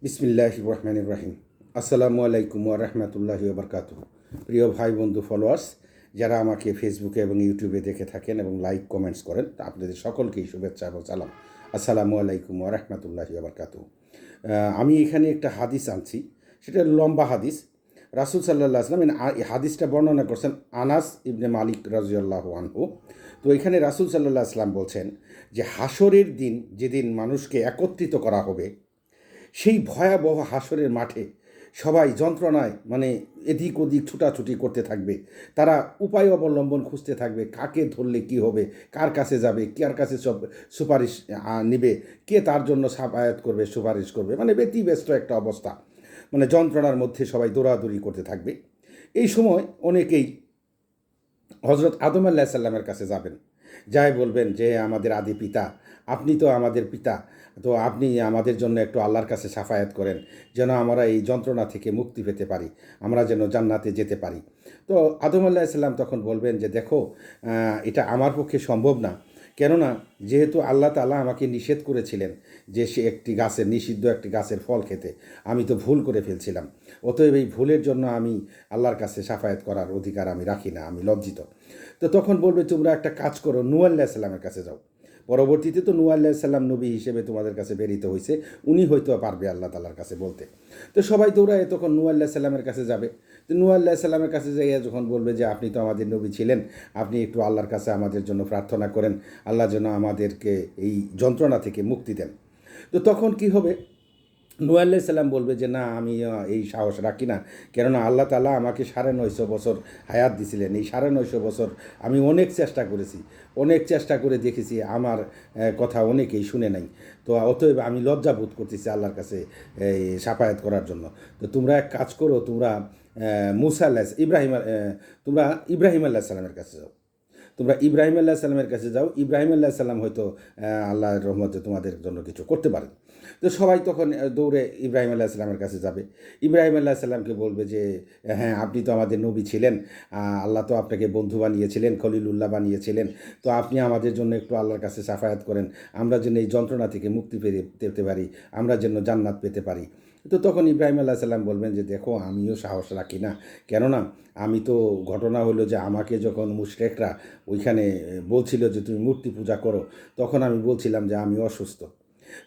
বিসমিল্লাহির রহমানির রহিম। আসসালামু আলাইকুম ওয়া রাহমাতুল্লাহি ওয়া বারাকাতুহু। প্রিয় ভাই বন্ধু ফলোয়ার্স, যারা আমাকে ফেসবুকে এবং ইউটিউবে দেখে থাকেন এবং লাইক কমেন্টস করেন, আপনাদের সকলকেই শুভেচ্ছা এবং সালাম। আসসালামু আলাইকুম ওয়া রাহমাতুল্লাহি ওয়া বারাকাতুহু। আমি এখানে একটা হাদিস আনছি, সেটা লম্বা হাদিস। রাসূল সাল্লাল্লাহু আলাইহি ওয়াসাল্লাম এই হাদিসটা বর্ণনা করছেন আনাস ইবনে মালিক রাদিয়াল্লাহু আনহু। তো এখানে রাসূল সাল্লাল্লাহু আলাইহি ওয়াসাল্লাম বলছেন যে হাসরের দিন, যেদিন মানুষকে একত্রিত করা হবে, সেই ভয়াবহ হাসরের মাঠে সবাই যন্ত্রণায় এদিক ওদিক ছুটাছুটি করতে থাকবে। তারা উপায় অবলম্বন খুঁজতে থাকবে, কাকে ধরলে কি হবে, কার কাছে যাবে, কার কাছে সব সুপারিশ নিবে, কে তার জন্য সাফায়াত করবে, সুপারিশ করবে। ব্যতিব্যস্ত একটা অবস্থা, যন্ত্রণার মধ্যে সবাই দৌড়াদৌড়ি করতে থাকবে। এই সময় অনেকেই হজরত আদম আল্লাহ সাল্লামের কাছে যাবেন, যাই বলবেন যে আমাদের আদি পিতা, আপনি তো আমাদের পিতা, তো আপনি আমাদের জন্য একটু আল্লাহর কাছে সাফায়াত করেন, যেন আমরা এই যন্ত্রণা থেকে মুক্তি পেতে পারি, আমরা যেন জান্নাতে যেতে পারি। তো আদম আল্লাহ সাল্লাম তখন বলবেন যে দেখো, এটা আমার পক্ষে সম্ভব না, কেননা যেহেতু আল্লাহ তাআলা আমাকে নিষেধ করেছিলেন যে সে নিষিদ্ধ একটি গাছের ফল খেতে, আমি তো ভুল করে ফেলছিলাম। অতএব এই ভুলের জন্য আমি আল্লাহর কাছে সাফায়াত করার অধিকার আমি রাখি না, আমি লজ্জিত। তো তখন বলবে তোমরা একটা কাজ করো, নূহ আলাইহিস সালামের কাছে যাও। পরবর্তীতে তো নূহ আলাইহিস সালাম নবী হিসেবে তোমাদের কাছে প্রেরিত হয়েছে, উনি হয়তো পারবে আল্লাহ তাআলার কাছে বলতে। তো সবাই দৌড়ায় তখন নূহ আলাইহিস সালামের কাছে যাবে। তো নূহ আলাইহিস সালামের কাছে যাইয়া যখন বলবে যে আপনি তো আমাদের নবী ছিলেন, আপনি একটু আল্লাহর কাছে আমাদের জন্য প্রার্থনা করেন, আল্লাহ যেন আমাদেরকে এই যন্ত্রণা থেকে মুক্তি দেন। তো তখন কি হবে, নূহ আলাইহিস সালাম বলবে যে না, আমি এই সাহস রাখি না, কেননা আল্লাহ তাআলা আমাকে ৯৫০ বছর হায়াত দিছিলেন। এই ৯৫০ বছর আমি অনেক চেষ্টা করেছি, অনেক চেষ্টা করে দেখেছি, আমার কথা অনেকেই শুনে নাই। তো অতএব আমি লজ্জা বোধ করতেছি আল্লাহর কাছে এই সাফায়াত করার জন্য। তো তোমরা এক কাজ করো, তোমরা মুসা আলাইহিস ইব্রাহিম তোমরা ইব্রাহিম আলাইহিস সালামের কাছে যাও। তোমরা ইব্রাহিম আল্লাহ সাল্লামের কাছে যাও, ইব্রাহিম আল্লাহ সাল্লাম হয়তো আল্লাহর রহমতে তোমাদের জন্য কিছু করতে পারেন। তো সবাই তখন দৌড়ে ইব্রাহিম আল্লাহ সাল্লামের কাছে যাবে। ইব্রাহিম আল্লাহ সাল্লামকে বলবে যে হ্যাঁ, আপনি তো আমাদের নবী ছিলেন, আল্লাহ তো আপনাকে বন্ধু বানিয়েছিলেন, খলিলুল্লাহ বানিয়েছিলেন। তো আপনি আমাদের জন্য একটু আল্লাহর কাছে সাফায়াত করেন, আমরা যেন এই যন্ত্রণা থেকে মুক্তি পেতে পারি, আমরা যেন জান্নাত পেতে পারি। তো তখন ইব্রাহিম আল্লাহ সাল্লাম বলবেন যে দেখো, আমিও সাহস রাখি না, কেননা আমি তো, ঘটনা হলো যে আমাকে যখন মুশরিকরা ওইখানে বলছিল যে তুমি মূর্তি পূজা করো, তখন আমি বলছিলাম যে আমি অসুস্থ।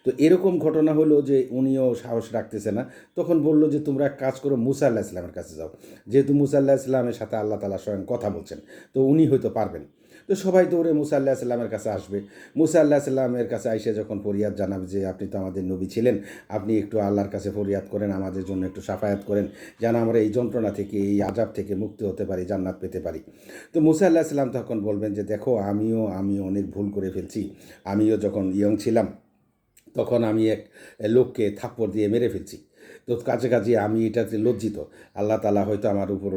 তো এরকম ঘটনা হলো যে উনিও সাহস রাখতেছে না। তখন বলল যে তোমরা এক কাজ করো, মুসা আল্লাহ ইসলামের কাছে যাও, যেহেতু মুসা আল্লাহ ইসলামের সাথে আল্লাহ তাআলা স্বয়ং কথা বলছেন, তো উনি হয়তো পারবেন। তো সবাই দৌড়ে মুসা আল্লাহ সাল্লামের কাছে আসবে। মুসা আল্লাহ সাল্লামের কাছে আইসে যখন ফরিয়াদ জানাবে যে আপনি তো আমাদের নবী ছিলেন, আপনি একটু আল্লাহর কাছে ফরিয়াদ করেন, আমাদের জন্য একটু সাফায়াত করেন, যেন আমরা এই যন্ত্রণা থেকে, এই আযাব থেকে মুক্তি হতে পারি, জান্নাত পেতে পারি। তো মুসা আল্লাহ সাল্লাম তখন বলবেন যে দেখো, আমি অনেক ভুল করে ফেলছি। আমিও যখন ইয়ং ছিলাম, তখন আমি এক লোককে থাপ্পড় দিয়ে মেরে ফেলছি। তো কাছাকাছি আমি এটাতে লজ্জিত। আল্লাহ তাআলা হয়তো আমার উপর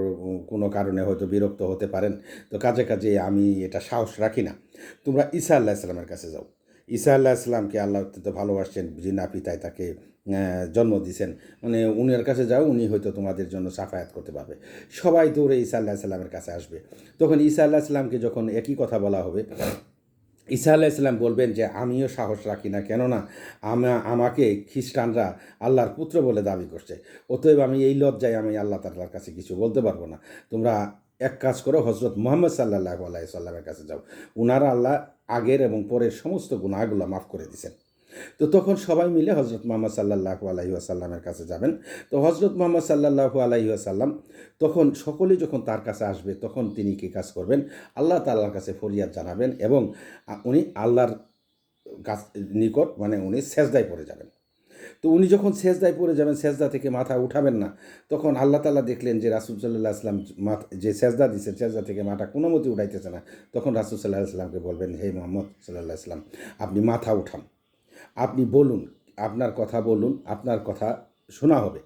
কোনো কারণে হয়তো বিরক্ত হতে পারেন। তো কাছাকাছি আমি এটা সাহস রাখি না। তোমরা ঈসা আলাইহিস সালামের কাছে যাও। ঈসা আলাইহিস সালামকে আল্লাহ অত্যন্ত ভালোবাসছেন, জিনা পিতায় তাকে জন্ম দিয়েছেন। উনার কাছে যাও, উনি হয়তো তোমাদের জন্য সাফায়াত করতে পারবে। সবাই দৌড়ে ঈসা আলাইহিস সালামের কাছে আসবে। তখন ঈসা আলাইহিস সালামকে যখন একই কথা বলা হবে, ঈসা আলাইহিসসালাম বলবেন যে আমিও সাহস রাখি না, কেননা আমাকে খ্রিস্টানরা আল্লাহর পুত্র বলে দাবি করছে। অতএব আমি এই লজ্জায় আমি আল্লাহ তাআলার কাছে কিছু বলতে পারবো না। তোমরা এক কাজ করো, হজরত মুহাম্মদ সাল্লাল্লাহু আলাইহি সাল্লামের কাছে যাও, উনারা আল্লাহ আগের এবং পরের সমস্ত গুনাহগুলো মাফ করে দিয়েছেন। তো তখন সবাই মিলে হজরত মুহাম্মদ সাল্লাল্লাহু আলাইহি ওয়াসাল্লামের কাছে যাবেন। তো হজরত মুহাম্মদ সাল্লাল্লাহু আলাইহি ওয়াসাল্লাম, তখন সকলেই যখন তার কাছে আসবে, তখন তিনি কী কাজ করবেন, আল্লাহ তাআলার কাছে ফরিয়াদ জানাবেন এবং উনি আল্লাহর নিকট উনি সেজদায় পড়ে যাবেন। তো উনি যখন সেজদায় পড়ে যাবেন, সেজদা থেকে মাথা উঠাবেন না, তখন আল্লাহ তাআলা দেখলেন যে রাসূল সাল্লাল্লাহু আলাইহি ওয়াসাল্লাম যে সেজদা দিচ্ছেন, সেজদা থেকে মাথা কোনো মতে উঠাইতেছে না। তখন রাসূল সাল্লাল্লাহু আলাইহি ওয়াসাল্লামকে বলবেন, হে মুহাম্মদ সাল্লাল্লাহু আলাইহি ওয়াসাল্লাম, আপনি মাথা উঠান, আপনি বলুন, আপনার কথা বলুন, আপনার কথা শোনা হবে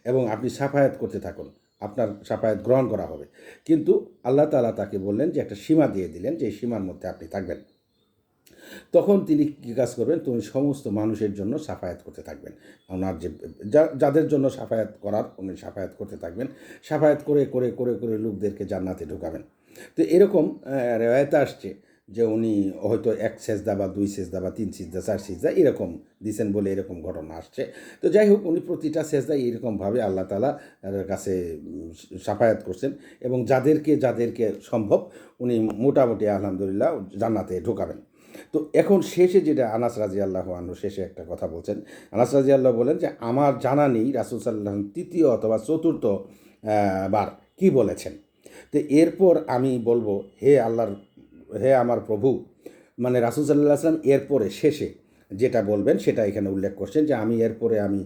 এবং আপনি সাফায়াত করতে থাকুন, আপনার সাফায়াত গ্রহণ করা হবে। কিন্তু আল্লাহ তাআলা তাকে বললেন যে একটা সীমা দিয়ে দিলেন, যে এই সীমার মধ্যে আপনি থাকবেন। তখন তিনি কী কাজ করবেন, তুমি সমস্ত মানুষের জন্য সাফায়াত করতে থাকবেন। ওনার যে যাদের জন্য সাফায়াত করার, উনি সাফায়াত করতে থাকবেন। সাফায়াত করে করে করে করে লোকদেরকে জান্নাতে ঢুকাবেন। তো এরকম রেওয়ায়েতে আসছে যে উনি হয়তো 1 সেজদা বা 2 সেজদা বা 3 সিজদা 4 সিজদা এরকম দিছেন বলে এরকম ঘটনা আসছে। তো যাই হোক, উনি প্রতিটা সেজদায় এরকমভাবে আল্লাহ তাআলা কাছে শাফায়াত করছেন এবং যাদেরকে সম্ভব উনি মোটামুটি আলহামদুলিল্লাহ জান্নাতে ঢোকাবেন। তো এখন শেষে যেটা আনাস রাদিয়াল্লাহু আনহু শেষে একটা কথা বলছেন। আনাস রাদিয়াল্লাহু বলেন যে আমার জানা নেই রাসূল সাল্লাল্লাহু আলাইহি ওয়াসাল্লাম ৩য় অথবা ৪র্থ বার কি বলেছেন। তো এরপর আমি বলবো, হে আমার প্রভু, মানে রাসূল সাল্লাল্লাহু আলাইহি ওয়াসাল্লাম এরপরে শেষে যেটা বলবেন সেটা এখানে উল্লেখ করছেন যে এরপরে আমি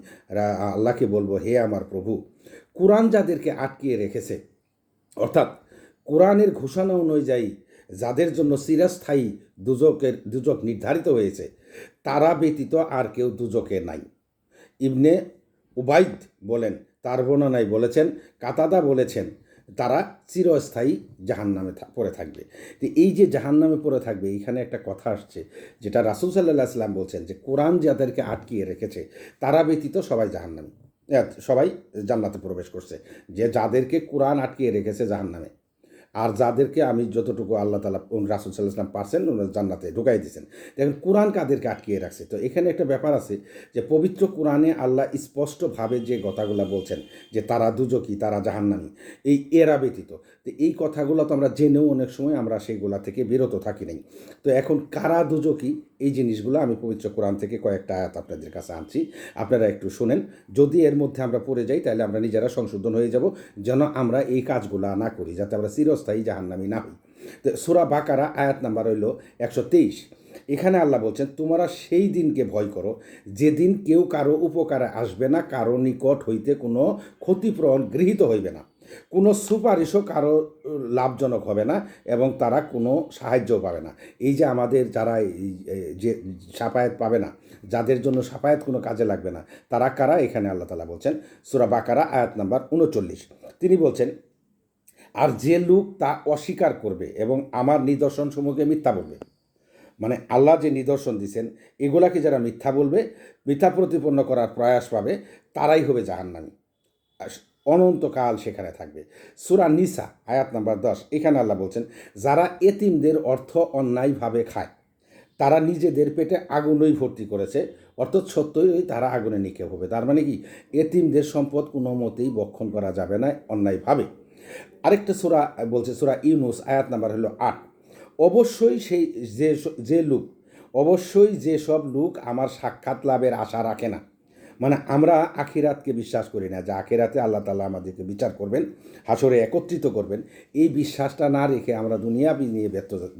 আল্লাহকে বলবো, হে আমার প্রভু, কুরআন যাদেরকে আটকিয়ে রেখেছে, অর্থাৎ কোরআনের ঘোষণা অনুযায়ী যাদের জন্য চিরস্থায়ী দুজক নির্ধারিত হয়েছে, তারা ব্যতীত আর কেউ দুজকে নাই। ইবনে উবাইদ বলেন, তার বর্ণনায় বলেছেন, কাতাদা বলেছেন তারা চিরস্থায়ী জাহান্নামে পড়ে থাকবে। তো এই যে জাহান্নামে পড়ে থাকবে, এইখানে একটা কথা আসছে যেটা রাসূল সাল্লাল্লাহু আলাইহি ওয়াসাল্লাম বলছেন যে কোরআন যাদেরকে আটকিয়ে রেখেছে তারা ব্যতীত সবাই জাহান্নামী, সবাই জান্নাতে প্রবেশ করছে। যে যাদেরকে কোরআন আটকিয়ে রেখেছে জাহান্নামে, আর যাদেরকে আমি যতটুকু আল্লাহ তাআলা রাসূল সাল্লাল্লাহু আলাইহি ওয়াসাল্লাম পারছেন জান্নাতে ঢুকাই দিয়েছেন। দেখেন কোরআন কাদেরকে আটকিয়ে রাখছে। তো এখানে একটা ব্যাপার আছে যে পবিত্র কোরআনে আল্লাহ স্পষ্টভাবে যে কথাগুলো বলছেন যে তারা দুজকি, তারা জাহান্নামী, এরা ব্যতীত। তো এই কথাগুলো তো আমরা জেনেও অনেক সময় আমরা সেইগুলা থেকে বিরত থাকি নাই। তো এখন কারা দুজকি, এই জিনিসগুলো আমি পবিত্র কোরআন থেকে কয়েকটা আয়াত আপনাদের কাছে আনছি, আপনারা একটু শোনেন। যদি এর মধ্যে আমরা পড়ে যাই তাহলে আমরা নিজেরা সংশোধন হয়ে যাব, যেন আমরা এই কাজগুলো না করি, যাতে আমরা চিরস্থায়ী জাহান্নামী না হই। তো সূরা বাকারা আয়াত নাম্বার হইল 123। এখানে আল্লাহ বলছেন, তোমরা সেই দিনকে ভয় করো যেদিন কেউ কারো উপকারে আসবে না, কারো নিকট হইতে কোনো ক্ষতিপূরণ গৃহীত হইবে না, কোনো সুপারিশও কারো লাভজনক হবে না এবং তারা কোনো সাহায্যও পাবে না। এই যে আমাদের যারা যে সাফায়াত পাবে না, যাদের জন্য সাফায়াত কোনো কাজে লাগবে না, তারা কারা? এখানে আল্লাহ তাআলা বলছেন সূরা বাকারা আয়াত নাম্বার 39। তিনি বলছেন, আর যে লোক তা অস্বীকার করবে এবং আমার নিদর্শনসমূহকে মিথ্যা বলবে, মানে আল্লাহ যে নিদর্শন দিয়েছেন এগুলাকে যারা মিথ্যা বলবে, মিথ্যা প্রতিপন্ন করার প্রয়াস পাবে, তারাই হবে জাহান্নামী, অনন্তকাল সেখানে থাকবে। সূরা নিসা আয়াত নাম্বার 10। এখানে আল্লাহ বলছেন, যারা এতিমদের অর্থ অন্যায়ভাবে খায় তারা নিজেদের পেটে আগুনই ভর্তি করেছে, অর্থাৎ সত্যই তারা আগুনে নিক্ষেপ হবে। তার মানে কি, এতিমদের সম্পদ কোনো মতেই ভক্ষণ করা যাবে না অন্যায়ভাবে। আরেকটা সূরা বলছে, সূরা ইউনুস আয়াত নাম্বার হলো 8। অবশ্যই যেসব লোক আমার সাক্ষাৎ লাভের আশা রাখে না, মানে আমরা আখিরাতকে বিশ্বাস করি না যে আখিরাতে আল্লাহ তাআলা আমাদেরকে বিচার করবেন, হাসরে একত্রিত করবেন, এই বিশ্বাসটা না রেখে আমরা দুনিয়া নিয়ে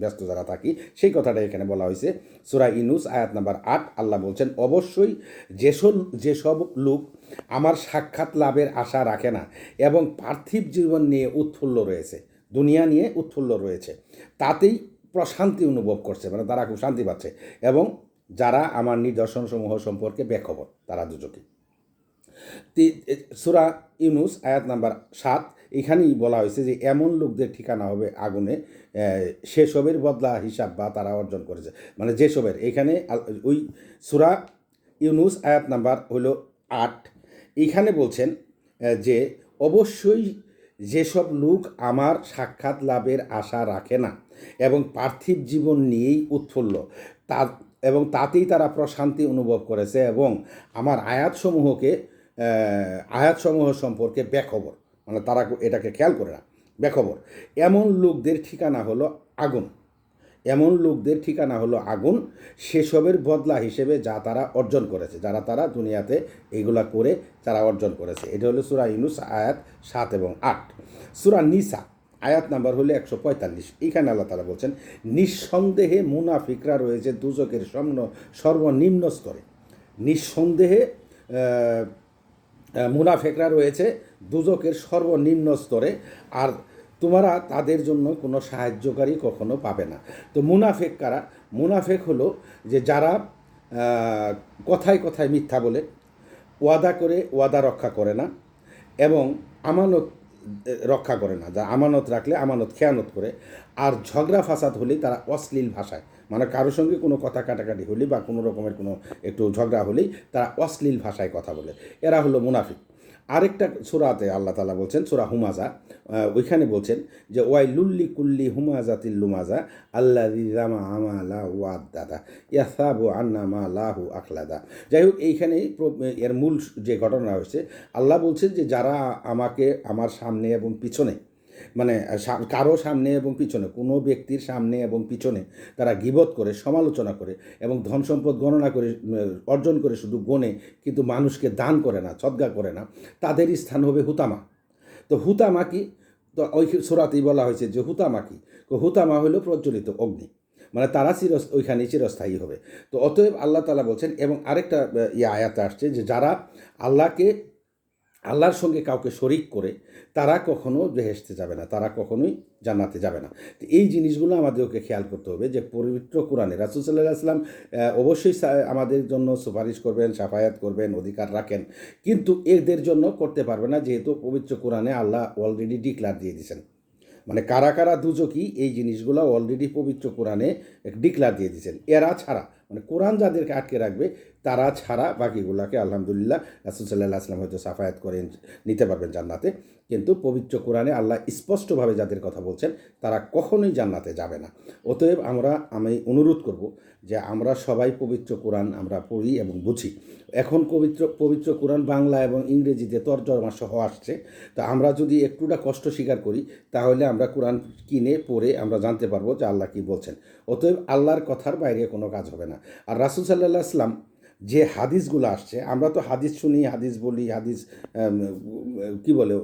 ব্যস্ত যারা থাকি, সেই কথাটা এখানে বলা হয়েছে। সূরা ইউনুস আয়াত নাম্বার 8। আল্লাহ বলছেন, অবশ্যই যেসব লোক আমার সাক্ষাৎ লাভের আশা রাখে না এবং পার্থিব জীবন নিয়ে উৎফুল্ল রয়েছে, দুনিয়া নিয়ে উৎফুল্ল রয়েছে, তাতেই প্রশান্তি অনুভব করছে, মানে তারা খুব শান্তি পাচ্ছে, এবং যারা আমার নিদর্শনসমূহ সম্পর্কে বেখবর, তারা দুজকে। সূরা ইউনুস আয়াত নাম্বার 7। এখানেই বলা হয়েছে যে এমন লোকদের ঠিকানা হবে আগুনে, সেসবের বদলা হিসাব বা তারা অর্জন করেছে, মানে যেসবের, এখানে ওই সূরা ইউনুস আয়াত নাম্বার হলো 8। এইখানে বলছেন যে অবশ্যই যেসব লোক আমার সাক্ষাৎ লাভের আশা রাখে না এবং পার্থিব জীবন নিয়েই উৎফুল্ল, এবং তাতেই তারা প্রশান্তি অনুভব করেছে এবং আমার আয়াতসমূহ সম্পর্কে বেখবর, মানে তারা এটাকে খেয়াল করে না, বেখবর, এমন লোকদের ঠিকানা হলো আগুন, সেসবের বদলা হিসেবে যা তারা অর্জন করেছে, তারা দুনিয়াতে এইগুলা করে যারা অর্জন করেছে। এটা হলো সূরা ইউনুস আয়াত 7 এবং 8। সূরা নিসা আয়াত নাম্বার হলো 145। এইখানে আল্লাহ তাআলা বলছেন, নিঃসন্দেহে মুনাফিকরা রয়েছে দুজকের সর্বনিম্ন স্তরে। নিঃসন্দেহে মুনাফিকরা রয়েছে দুজকের সর্বনিম্ন স্তরে, আর তোমরা তাদের জন্য কোনো সাহায্যকারী কখনো পাবে না। তো মুনাফিক কারা? মুনাফিক হলো যে যারা কথায় কথায় মিথ্যা বলে, ওয়াদা করে ওয়াদা রক্ষা করে না এবং আমানত রক্ষা করে না, যা আমানত রাখলে আমানত খেয়ানত করে, আর ঝগড়া ফাসাদ হলেই তারা অশ্লীল ভাষায়, মানে কারোর সঙ্গে কোনো কথা কাটাকাটি হলেই বা কোনো রকমের কোনো একটু ঝগড়া হলেই তারা অশ্লীল ভাষায় কথা বলে, এরা হলো মুনাফিক। আরেকটা সূরাতে আল্লাহ তাআলা বলছেন, সূরা হুমাজা, ওইখানে বলছেন যে ওয়াইলুল্লি কুল্লি হুমাজাতিল লুমাজা আল্লাযী জামা আমালা ওয়াদ্দাদা ইয়াসাবু আন্না মা লাহু আখলাদা। যাই হোক, এইখানে এর মূল যে ঘটনা হয়েছে, আল্লাহ বলছেন যে যারা আমাকে আমার সামনে এবং পিছনে, মানে কারো সামনে এবং পিছনে, কোনো ব্যক্তির সামনে এবং পিছনে তারা গীবত করে, সমালোচনা করে এবং ধন সম্পদ গণনা করে অর্জন করে শুধু গণে, কিন্তু মানুষকে দান করে না, সদগা করে না, তাদের স্থান হবে হুতামা। তো হুতামা কি? তো ওই সূরাতেই বলা হয়েছে যে হুতামা কি? হুতামা হলো প্রজ্বলিত অগ্নি, মানে তারা ওইখানে চিরস্থায়ী হবে। তো অতএব আল্লাহ তাআলা বলছেন, এবং আরেকটা আয়াতে আসছে যে যারা আল্লাহর সঙ্গে কাউকে শরিক করে তারা কখনো বেহেশতে যাবে না, তারা কখনোই জান্নাতে যাবে না। তো এই জিনিসগুলো আমাদেরকে খেয়াল করতে হবে যে পবিত্র কোরআনে রাসূল সাল্লাল্লাহু আলাইহি ওয়াসাল্লাম অবশ্যই আমাদের জন্য সুপারিশ করবেন, শাফায়াত করবেন, অধিকার রাখেন, কিন্তু এদের জন্য করতে পারবে না, যেহেতু পবিত্র কোরআনে আল্লাহ অলরেডি ডিক্লার দিয়ে দিয়েছেন। মানে কারা কারা দুজকি, এই জিনিসগুলো অলরেডি পবিত্র কোরআনে ডিক্লার দিয়ে দিয়েছেন। এরা ছাড়া, মানে কোরআন যাদেরকে আটকে রাখবে তারা ছাড়া বাকিগুলাকে আলহামদুলিল্লাহ রাসূল সাল্লাল্লাহু আলাইহি ওয়াসাল্লাম হয়তো সাফায়াত করে নিতে পারবেন জান্নাতে, কিন্তু পবিত্র কোরআনে আল্লাহ স্পষ্টভাবে যাদের কথা বলছেন তারা কখনোই জান্নাতে যাবে না। অতএব আমি অনুরোধ করব যে আমরা সবাই পবিত্র কোরআন আমরা পড়ি এবং বুঝি। এখন পবিত্র কোরআন বাংলা এবং ইংরেজিতে তর্জমা সহ আসছে। তো আমরা যদি একটুটা কষ্ট স্বীকার করি তাহলে আমরা কোরআন কিনে পড়ে আমরা জানতে পারবো যে আল্লাহ কী বলছেন। অতএব আল্লাহর কথার বাইরে কোনো কাজ হবে না। আর রাসূল সাল্লাল্লাহু আলাইহি ওয়াসাল্লাম যে হাদিসগুলো আসছে, আমরা তো হাদিস শুনি, হাদিস বলি, হাদিস কী বলে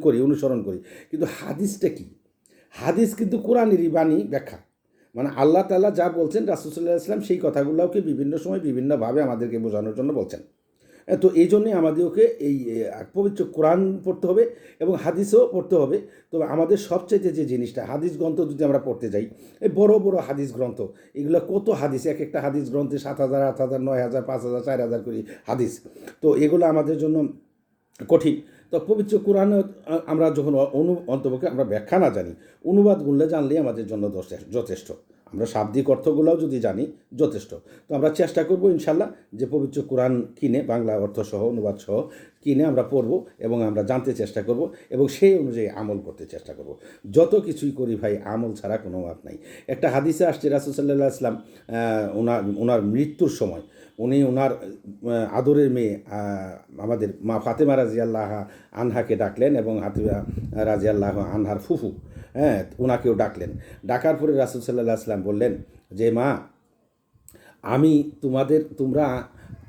করি, অনুসরণ করি, কিন্তু হাদিসটা কি? হাদিস কিন্তু কোরআনেরই বাণী ব্যাখ্যা, মানে আল্লাহ তাআলা যা বলছেন রাসূল সাল্লাল্লাহু আলাইহি ওয়াসাল্লাম সেই কথাগুলোকে বিভিন্ন সময় বিভিন্নভাবে আমাদেরকে বোঝানোর জন্য বলছেন। তো এই জন্যে আমাদেরকে এই পবিত্র কোরআন পড়তে হবে এবং হাদিসও পড়তে হবে। তবে আমাদের সবচেয়ে যে জিনিসটা, হাদিস গ্রন্থ যদি আমরা পড়তে যাই, এই বড় বড় হাদিস গ্রন্থ, এগুলো কত হাদিস, এক একটা হাদিস গ্রন্থে 7,000, 8,000, 9,000, 5,000, 4,000 করে হাদিস। তো এগুলো আমাদের জন্য কঠিন। তো পবিত্র কোরআন আমরা যখন অন্তপক্ষে আমরা ব্যাখ্যা না জানি, অনুবাদগুলো জানলেই আমাদের জন্য যথেষ্ট। আমরা শাব্দিক অর্থগুলোও যদি জানি যথেষ্ট। তো আমরা চেষ্টা করব ইনশাল্লাহ যে পবিত্র কোরআন কিনে, বাংলা অর্থসহ অনুবাদ সহ কিনে আমরা পড়ব এবং আমরা জানতে চেষ্টা করব এবং সেই অনুযায়ী আমল করতে চেষ্টা করব। যত কিছুই করি ভাই, আমল ছাড়া কোনো মাপ নাই। একটা হাদিসে আসছে রাসূল সাল্লাল্লাহু আলাইহি ওয়াসাল্লাম ওনার মৃত্যুর সময় উনি ওনার আদরের মেয়ে আমাদের মা ফাতেমা রাদিয়াল্লাহু আনহাকে ডাকলেন এবং ফাতেমা রাদিয়াল্লাহু আনহার ফুফু, হ্যাঁ, ওনাকেও ডাকলেন। ডাকার পরে রাসূল সাল্লাল্লাহু আলাইহি ওয়াসাল্লাম বললেন যে মা, আমি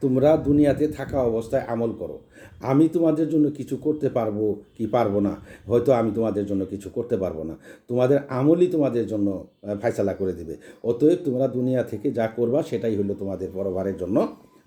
তোমরা দুনিয়াতে থাকা অবস্থায় আমল করো, আমি তোমাদের জন্য কিছু করতে পারবো কি পারবো না, হয়তো আমি তোমাদের জন্য কিছু করতে পারবো না, তোমাদের আমলই তোমাদের জন্য ফায়সালা করে দিবে। অতএব তোমরা দুনিয়া থেকে যা করবা সেটাই হলো তোমাদের পরবারের জন্য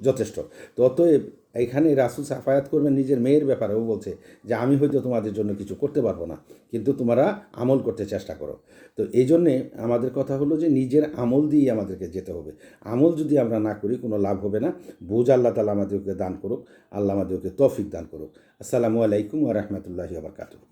যথেষ্ট। তো অতএব এখানে রাসূল সাফায়াত করবেন নিজের মেয়ের ব্যাপারেও বলছে যে আমি হয়তো তোমাদের জন্য কিছু করতে পারবো না, কিন্তু তোমরা আমল করতে চেষ্টা করো। তো এই জন্যে আমাদের কথা হলো যে নিজের আমল দিয়েই আমাদেরকে যেতে হবে। আমল যদি আমরা না করি কোনো লাভ হবে না। বুঝ আল্লাহ তাআলা আমাদেরকে দান করুক, আল্লাহ আমাদেরকে তৌফিক দান করুক। আসসালামু আলাইকুম ওয়া রাহমাতুল্লাহি ওয়া বারাকাতুহু।